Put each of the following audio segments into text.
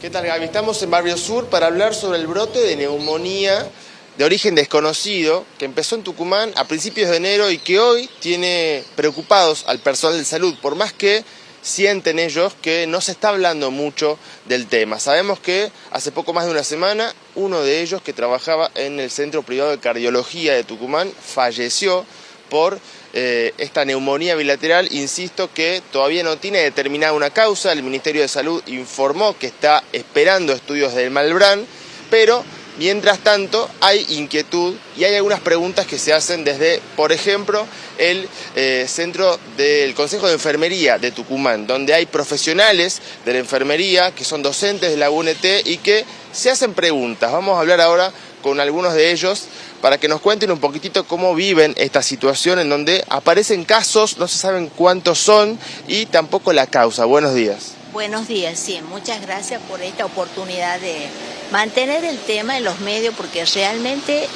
¿Qué tal, Gaby? Estamos en Barrio Sur para hablar sobre el brote de neumonía de origen desconocido que empezó en Tucumán a principios de enero y que hoy tiene preocupados al personal de salud, por más que sienten ellos que no se está hablando mucho del tema. Sabemos que hace poco más de una semana uno de ellos, que trabajaba en el Centro Privado de Cardiología de Tucumán, falleció por esta neumonía bilateral. Insisto que todavía no tiene determinada una causa. El Ministerio de Salud informó que está esperando estudios del Malbrán, pero mientras tanto hay inquietud y hay algunas preguntas que se hacen desde, por ejemplo, el centro del Consejo de Enfermería de Tucumán, donde hay profesionales de la enfermería que son docentes de la UNT y que se hacen preguntas. Vamos a hablar ahora con algunos de ellos para que nos cuenten un poquitito cómo viven esta situación en donde aparecen casos, no se saben cuántos son y tampoco la causa. Buenos días. Buenos días, sí, muchas gracias por esta oportunidad de mantener el tema en los medios, porque realmente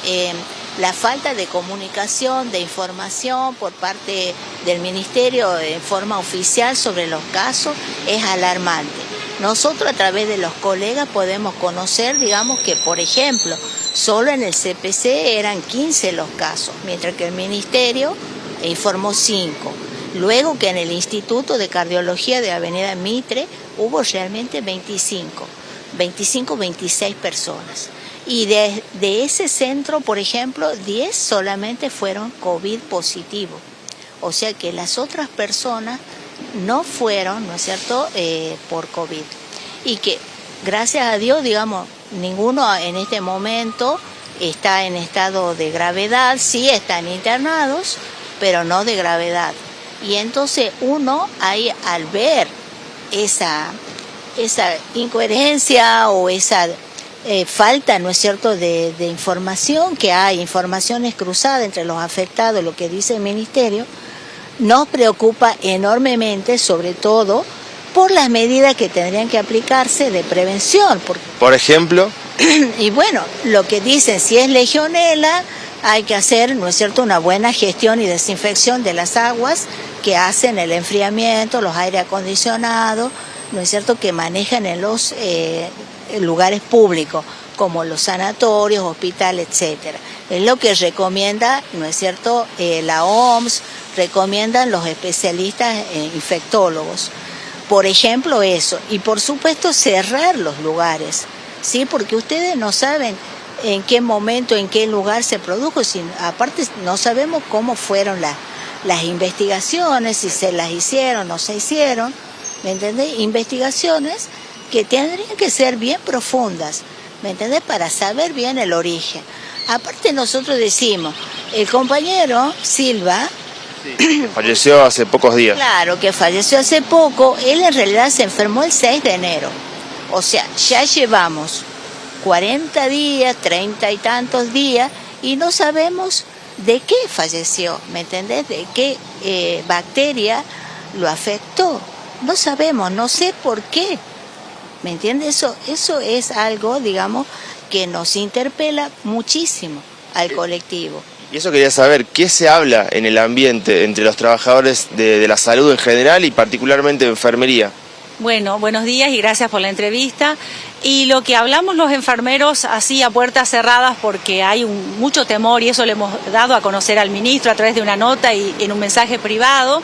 la falta de comunicación, de información por parte del Ministerio en forma oficial sobre los casos es alarmante. Nosotros a través de los colegas podemos conocer, digamos que por ejemplo, solo en el CPC eran 15 los casos, mientras que el Ministerio informó 5. Luego que en el Instituto de Cardiología de Avenida Mitre hubo realmente 26 personas. Y de ese centro, por ejemplo, 10 solamente fueron COVID positivos. O sea que las otras personas no fueron, ¿no es cierto?, por COVID. Y que, gracias a Dios, digamos, ninguno en este momento está en estado de gravedad. Sí están internados, pero no de gravedad. Y entonces uno ahí, al ver esa incoherencia o esa falta, ¿no es cierto?, de información, que hay informaciones cruzadas entre los afectados, lo que dice el Ministerio, nos preocupa enormemente, sobre todo por las medidas que tendrían que aplicarse de prevención. Por ejemplo. Y bueno, lo que dicen, si es legionela, hay que hacer, ¿no es cierto?, una buena gestión y desinfección de las aguas que hacen el enfriamiento, los aire acondicionados, ¿no es cierto?, que manejan en los lugares públicos, como los sanatorios, hospitales, etcétera. Es lo que recomienda, ¿no es cierto?, la OMS, recomiendan los especialistas infectólogos. Por ejemplo, eso. Y por supuesto cerrar los lugares, ¿sí? Porque ustedes no saben en qué momento, en qué lugar se produjo, aparte no sabemos cómo fueron las investigaciones, si se las hicieron, no se hicieron, ¿me entendés? Investigaciones que tendrían que ser bien profundas, ¿me entendés? Para saber bien el origen. Aparte nosotros decimos, el compañero Silva, sí, que falleció hace pocos días. Claro, que falleció hace poco, él en realidad se enfermó el 6 de enero, o sea, ya llevamos 40 días, 30 y tantos días, y no sabemos de qué falleció, ¿me entendés? De qué bacteria lo afectó. No sabemos, no sé por qué, ¿me entiendes? Eso es algo, digamos, que nos interpela muchísimo al colectivo. Y eso quería saber, ¿qué se habla en el ambiente entre los trabajadores de la salud en general y particularmente de enfermería? Bueno, buenos días y gracias por la entrevista. Y lo que hablamos los enfermeros así a puertas cerradas, porque hay mucho temor, y eso le hemos dado a conocer al ministro a través de una nota y en un mensaje privado,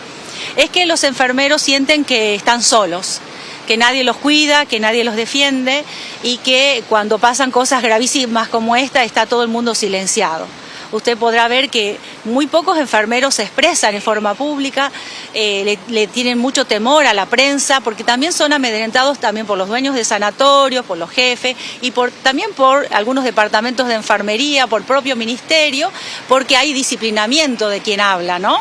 es que los enfermeros sienten que están solos, que nadie los cuida, que nadie los defiende y que cuando pasan cosas gravísimas como esta está todo el mundo silenciado. Usted podrá ver que muy pocos enfermeros se expresan en forma pública, le tienen mucho temor a la prensa, porque también son amedrentados también por los dueños de sanatorios, por los jefes y también por algunos departamentos de enfermería, por propio ministerio, porque hay disciplinamiento de quien habla, ¿no?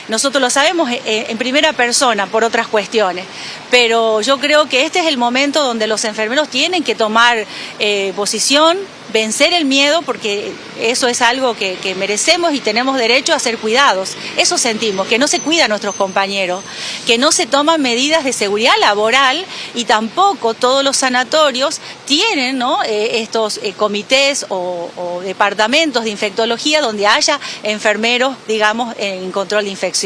Nosotros lo sabemos en primera persona por otras cuestiones, pero yo creo que este es el momento donde los enfermeros tienen que tomar posición, vencer el miedo, porque eso es algo que merecemos y tenemos derecho a ser cuidados. Eso sentimos, que no se cuida a nuestros compañeros, que no se toman medidas de seguridad laboral y tampoco todos los sanatorios tienen, ¿no?, estos comités o departamentos de infectología donde haya enfermeros, digamos, en control de infecciones.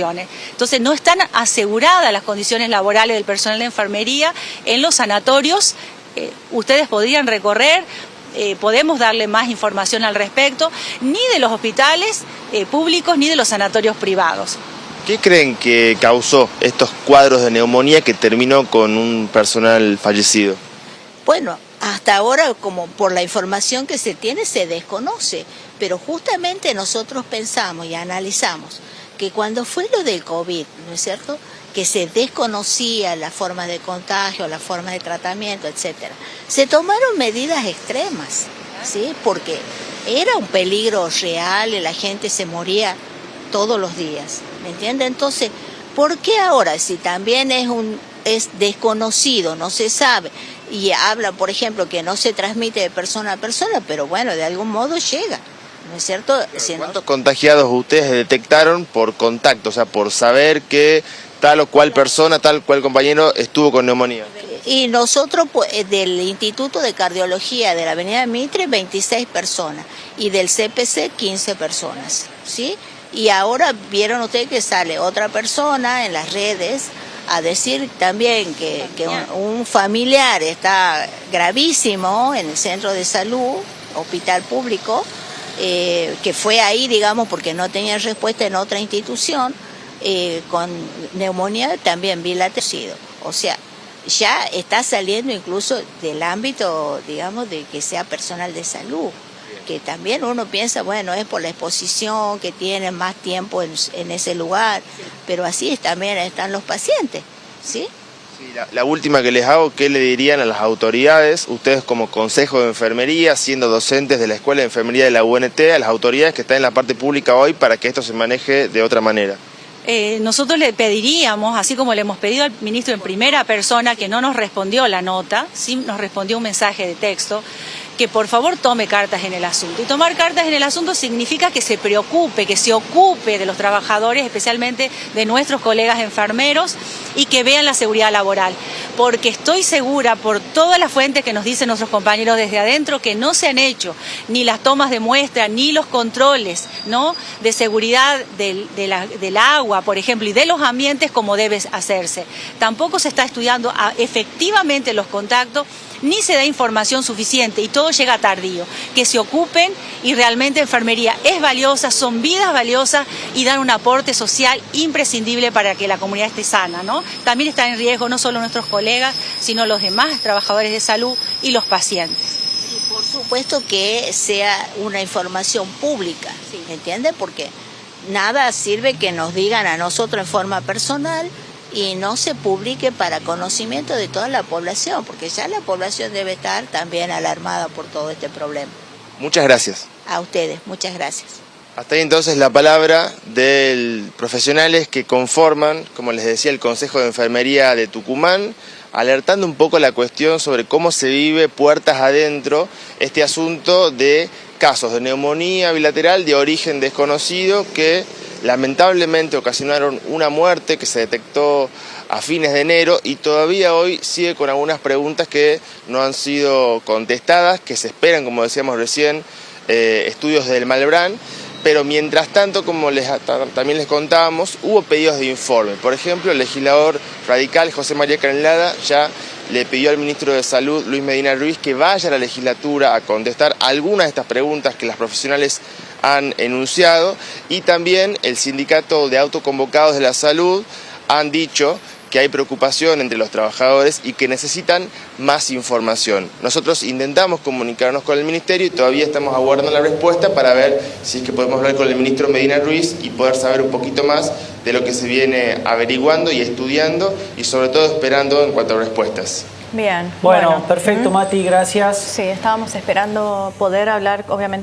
Entonces no están aseguradas las condiciones laborales del personal de enfermería en los sanatorios ustedes podrían recorrer. Podemos darle más información al respecto, ni de los hospitales públicos ni de los sanatorios privados. ¿Qué creen que causó estos cuadros de neumonía que terminó con un personal fallecido? Bueno, hasta ahora, como por la información que se tiene, se desconoce, pero justamente nosotros pensamos y analizamos que cuando fue lo del COVID, ¿no es cierto?, que se desconocía la forma de contagio, la forma de tratamiento, etcétera, se tomaron medidas extremas, ¿sí?, porque era un peligro real y la gente se moría todos los días, ¿me entiende? Entonces, ¿por qué ahora, si también es desconocido, no se sabe, y hablan, por ejemplo, que no se transmite de persona a persona, pero bueno, de algún modo llega, ¿no es cierto? ¿Cuántos contagiados ustedes detectaron por contacto, o sea, por saber que tal o cual persona, tal cual compañero estuvo con neumonía? Y nosotros, del Instituto de Cardiología de la Avenida Mitre, 26 personas, y del CPC, 15 personas, ¿sí? Y ahora vieron ustedes que sale otra persona en las redes a decir también que un familiar está gravísimo en el centro de salud, hospital público, que fue ahí, digamos, porque no tenía respuesta en otra institución, con neumonía también bilateral. O sea, ya está saliendo incluso del ámbito, digamos, de que sea personal de salud, que también uno piensa, bueno, es por la exposición, que tienen más tiempo en ese lugar, pero así también están los pacientes, ¿sí? Sí, la última que les hago, ¿qué le dirían a las autoridades, ustedes como Consejo de Enfermería, siendo docentes de la Escuela de Enfermería de la UNT, a las autoridades que están en la parte pública hoy para que esto se maneje de otra manera? Nosotros le pediríamos, así como le hemos pedido al ministro en primera persona, que no nos respondió la nota, sí nos respondió un mensaje de texto, que por favor tome cartas en el asunto. Y tomar cartas en el asunto significa que se preocupe, que se ocupe de los trabajadores, especialmente de nuestros colegas enfermeros, y que vean la seguridad laboral. Porque estoy segura, por todas las fuentes que nos dicen nuestros compañeros desde adentro, que no se han hecho ni las tomas de muestra, ni los controles, ¿no?, de seguridad del agua, por ejemplo, y de los ambientes como debe hacerse. Tampoco se está estudiando efectivamente los contactos, ni se da información suficiente y todo llega tardío. Que se ocupen, y realmente enfermería es valiosa, son vidas valiosas y dan un aporte social imprescindible para que la comunidad esté sana, ¿no? También están en riesgo no solo nuestros colegas, sino los demás trabajadores de salud y los pacientes. Y por supuesto que sea una información pública, ¿me entiende? Porque nada sirve que nos digan a nosotros en forma personal y no se publique para conocimiento de toda la población, porque ya la población debe estar también alarmada por todo este problema. Muchas gracias. A ustedes, muchas gracias. Hasta ahí entonces la palabra de profesionales que conforman, como les decía, el Consejo de Enfermería de Tucumán, alertando un poco la cuestión sobre cómo se vive puertas adentro este asunto de casos de neumonía bilateral de origen desconocido que lamentablemente ocasionaron una muerte que se detectó a fines de enero y todavía hoy sigue con algunas preguntas que no han sido contestadas, que se esperan, como decíamos recién, estudios del Malbrán, pero mientras tanto, como también les contábamos, hubo pedidos de informe. Por ejemplo, el legislador radical José María Canelada ya le pidió al ministro de Salud, Luis Medina Ruiz, que vaya a la legislatura a contestar algunas de estas preguntas que las profesionales han enunciado, y también el sindicato de autoconvocados de la salud han dicho que hay preocupación entre los trabajadores y que necesitan más información. Nosotros intentamos comunicarnos con el ministerio y todavía estamos aguardando la respuesta para ver si es que podemos hablar con el ministro Medina Ruiz y poder saber un poquito más de lo que se viene averiguando y estudiando y sobre todo esperando en cuanto a respuestas. Bien. Bueno, perfecto, Mati, gracias. Sí, estábamos esperando poder hablar, obviamente,